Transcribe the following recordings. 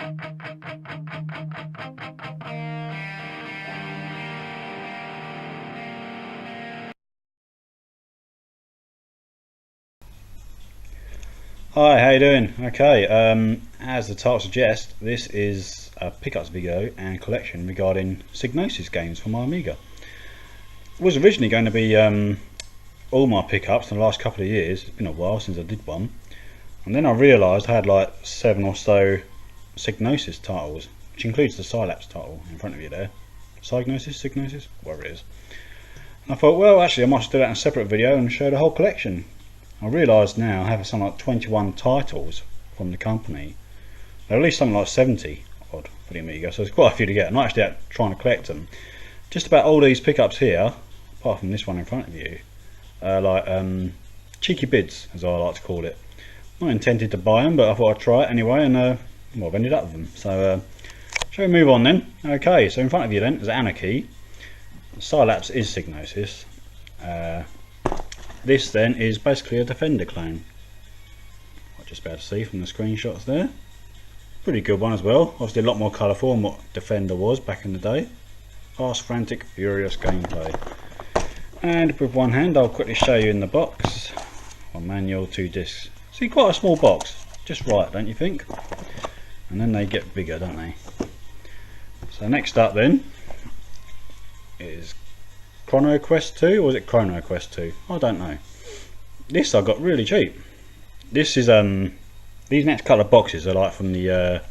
Hi, how you doing? Okay, as the title suggests, this is a pickups video and collection regarding Psygnosis games for my Amiga. It was originally going to be all my pickups in the last couple of years. It's been a while since I did one, and then I realised I had like 7 or so Psygnosis titles, which includes the Psylapse title in front of you there. Psygnosis, whatever it is. And I thought, well, actually I must do that in a separate video and show the whole collection. I realise now I have something like 21 titles from the company. There are at least something like 70 odd for the Amiga, so there's quite a few to get. I'm not actually out trying to collect them. Just about all these pickups here, apart from this one in front of you, are like cheeky bids, as I like to call it. Not intended to buy them, but I thought I'd try it anyway, and well, I've ended up with them. So shall we move on then? Okay, so in front of you then is Anarchy. Psylapse is Psygnosis. This then is basically a Defender clone. I'll just be able to see from the screenshots there. Pretty good one as well. Obviously a lot more colourful than what Defender was back in the day. Fast, frantic, furious gameplay. And with one hand I'll quickly show you in the box. One manual, 2 discs. See, quite a small box. Just right, don't you think? And then they get bigger, don't they? So next up then is Chrono Quest 2, or was it Chrono Quest 2? I don't know. This I got really cheap. This is these next couple of boxes are like from the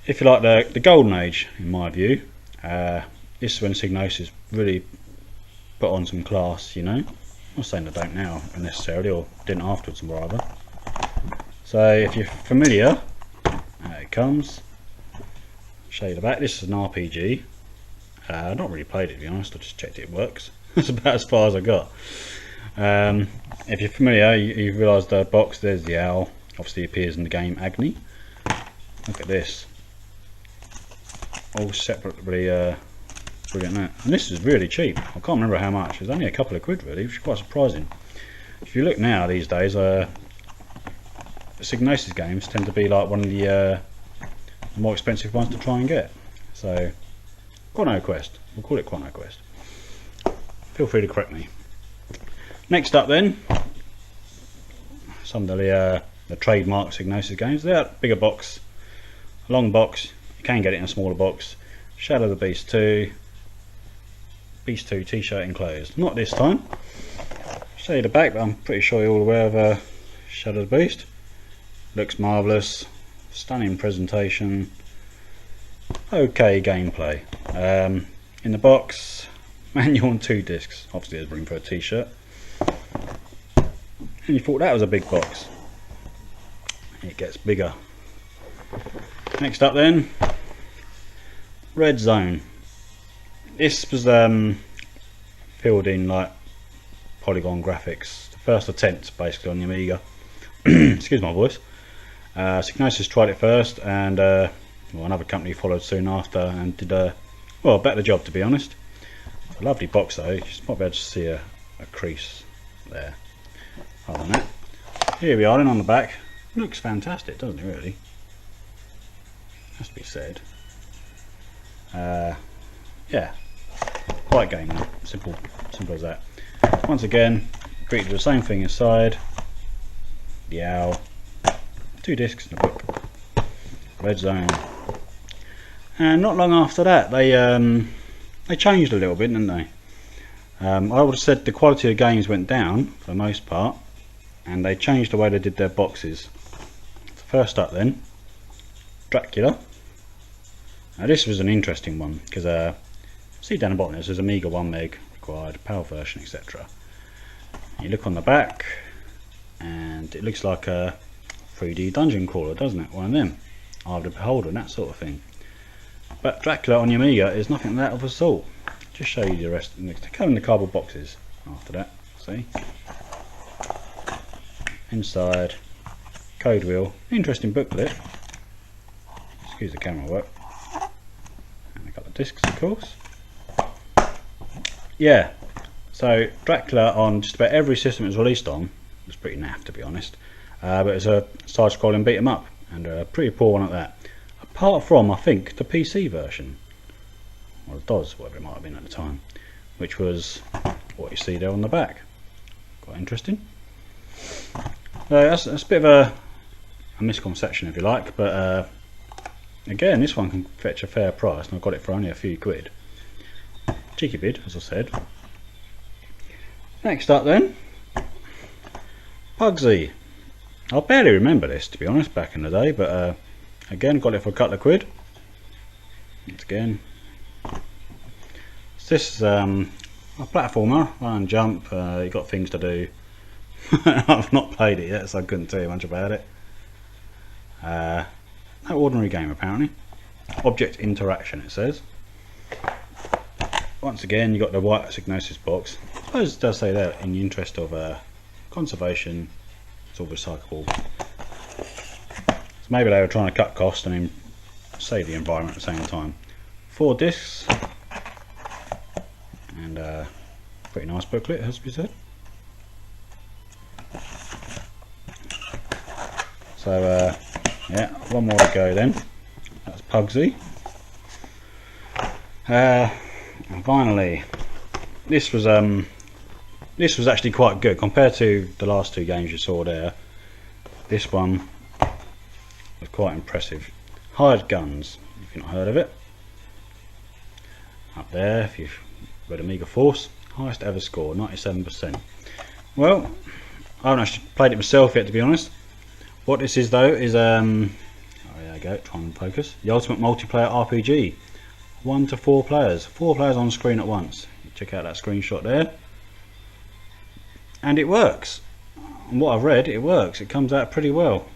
if you like the golden age in my view. This is when Psygnosis really put on some class, you know. I'm not saying I don't now necessarily, or didn't afterwards and rather. So if you're familiar, it comes. Show you the back. This is an RPG. I've not really played it, to be honest. I just checked it works. That's about as far as I got. If you're familiar, you realise the box, there's the owl. Obviously appears in the game Agni. Look at this. All separately brilliant that. And this is really cheap. I can't remember how much. It was only a couple of quid really, which is quite surprising. If you look now these days, Psygnosis games tend to be like one of the more expensive ones to try and get. So Chrono Quest, we'll call it Chrono Quest. Feel free to correct me. Next up then, some of the trademark Psygnosis games. They're a bigger box, a long box. You can get it in a smaller box. Shadow of the Beast 2, Beast 2 t-shirt enclosed. Not this time. Show you the back, but I'm pretty sure you're all aware of Shadow of the Beast. Looks marvellous, stunning presentation. Okay gameplay. In the box, manual and 2 discs. Obviously there's room for a t-shirt. And you thought that was a big box. It gets bigger. Next up then, Red Zone. This was filled in like polygon graphics. The first attempt basically on the Amiga. Excuse my voice. Psygnosis tried it first, and well, another company followed soon after and did well, a better job, to be honest. A lovely box though. You might be able to see a crease there. Other than that, here we are then on the back. Looks fantastic, doesn't it really? Has to be said. Yeah, quite gaming. Simple as that. Once again, greeted with the same thing inside. The owl. 2 discs in the book. Red Zone. And not long after that, they changed a little bit, didn't they? I would have said the quality of games went down for the most part, and they changed the way they did their boxes. So first up then, Dracula. Now this was an interesting one because see down the bottom it says Amiga 1 meg required, PAL version, etc. You look on the back, and it looks like a 3D dungeon crawler, doesn't it? One of them, Eye of the Beholder and that sort of thing. But Dracula on the Amiga is nothing that of a sort. Just show you the rest. They come in the cardboard boxes after that. See? Inside, code wheel, interesting booklet. Excuse the camera work. And a couple of discs, of course. Yeah. So Dracula on just about every system it was released on was pretty naff, to be honest. But it's a side-scrolling beat 'em up, and a pretty poor one at that. apart from I think the PC version, or the DOS, whatever it might have been at the time, which was what you see there on the back. Quite interesting. That's a bit of a misconception if you like, but again, this one can fetch a fair price, and I got it for only a few quid. Cheeky bid, as I said. Next up then, Pugsy. I barely remember this, to be honest, back in the day, but again, got it for a couple of quid. Once again, this is a platformer, run and jump. You got things to do. I've not played it yet, so I couldn't tell you much about it. No ordinary game apparently. Object interaction, it says. Once again, you got the white Psygnosis box. I suppose it does say that in the interest of conservation, it's all recyclable. So maybe they were trying to cut costs and then save the environment at the same time. 4 discs and pretty nice booklet, has to be said. So yeah, one more to go then. That's Pugsy. And finally, this was actually quite good compared to the last 2 games you saw there. This one was quite impressive. Hired Guns, if you've not heard of it. Up there, if you've read Amiga Force, highest ever score, 97%. Well, I haven't actually played it myself yet, to be honest. What this is though is oh, there you go, try and focus. The ultimate multiplayer RPG. 1 to 4 players. 4 players on screen at once. Check out that screenshot there. And it works. And what I've read, it works. It comes out pretty well.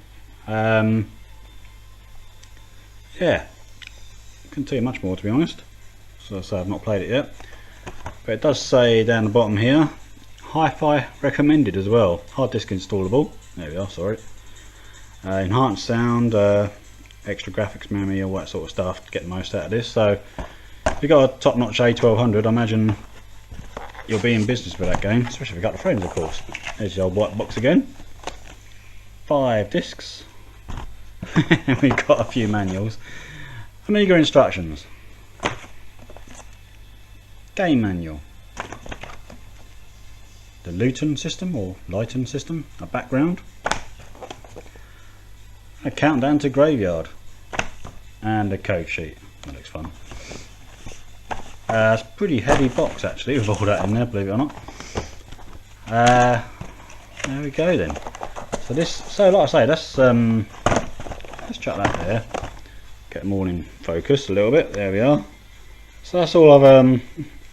Yeah. Couldn't tell you much more, to be honest. So I've not played it yet. But it does say down the bottom here, Hi-Fi recommended as well. Hard disk installable. There we are, sorry. Enhanced sound, extra graphics memory, all that sort of stuff to get the most out of this. So if you've got a top-notch A1200, I imagine you'll be in business with that game, especially if you've got the friends, of course. There's the old white box again. 5 discs. We've got a few manuals. Amiga instructions. Game manual. The Luton system or Lighton system, a background. A countdown to graveyard. And a code sheet. That looks fun. It's a pretty heavy box actually with all that in there, believe it or not. There we go then. So like I say, let's chuck that there. Get them all in focus a little bit. There we are. So that's all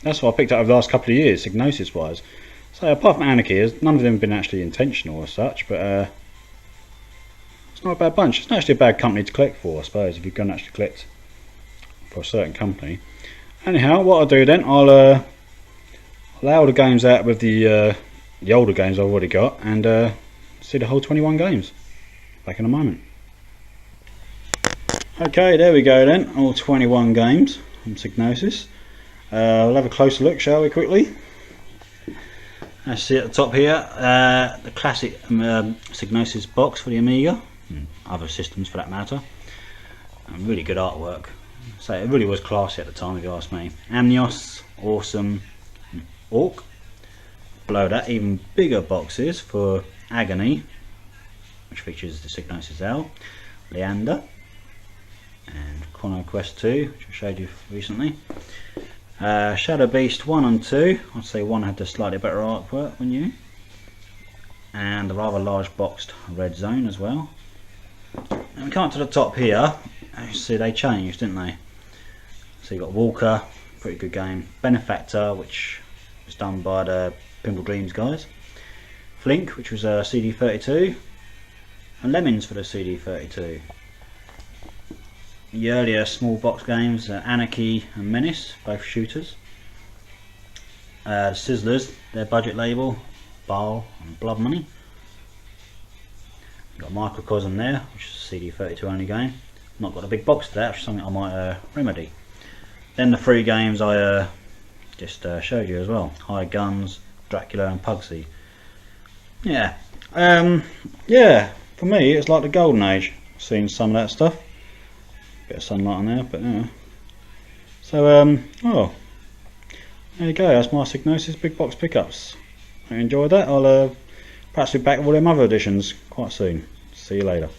that's what I picked up over the last couple of years, Psygnosis wise. So apart from Anarchy, none of them have been actually intentional as such, but it's not a bad bunch. It's not actually a bad company to collect for, I suppose, if you're going to actually collect for a certain company. Anyhow, what I'll do then, I'll lay all the games out with the older games I've already got, and see the whole 21 games. Back in a moment. Okay, there we go then, all 21 games from Psygnosis. We'll have a closer look, shall we, quickly? Let's see at the top here, the classic Psygnosis box for the Amiga, and other systems for that matter. And really good artwork. So it really was classy at the time, if you ask me. Amnios, Awesome, and Orc. Below that, even bigger boxes for Agony, which features the Psygnosis L, Leander, and Chrono Quest 2, which I showed you recently. Shadow Beast 1 and 2, I'd say 1 had the slightly better artwork than you. And a rather large boxed Red Zone as well. And we come up to the top here, you see they changed, didn't they? So you got Walker, pretty good game. Benefactor, which was done by the Pinball Dreams guys. Flink, which was a CD32. And Lemmings for the CD32. The earlier small box games, Anarchy and Menace, both shooters. The Sizzlers, their budget label, Baal and Blood Money. You've got Microcosm there, which is a CD32 only game. Not got a big box for that, which is something I might remedy. Then the 3 games I just showed you as well. Hired Guns, Dracula and Pugsy. Yeah. Yeah, for me it's like the golden age, seeing some of that stuff. Bit of sunlight on there, but yeah. So oh, there you go. That's my Psygnosis big box pickups. I enjoyed that. I'll perhaps be back with all them other editions quite soon. See you later.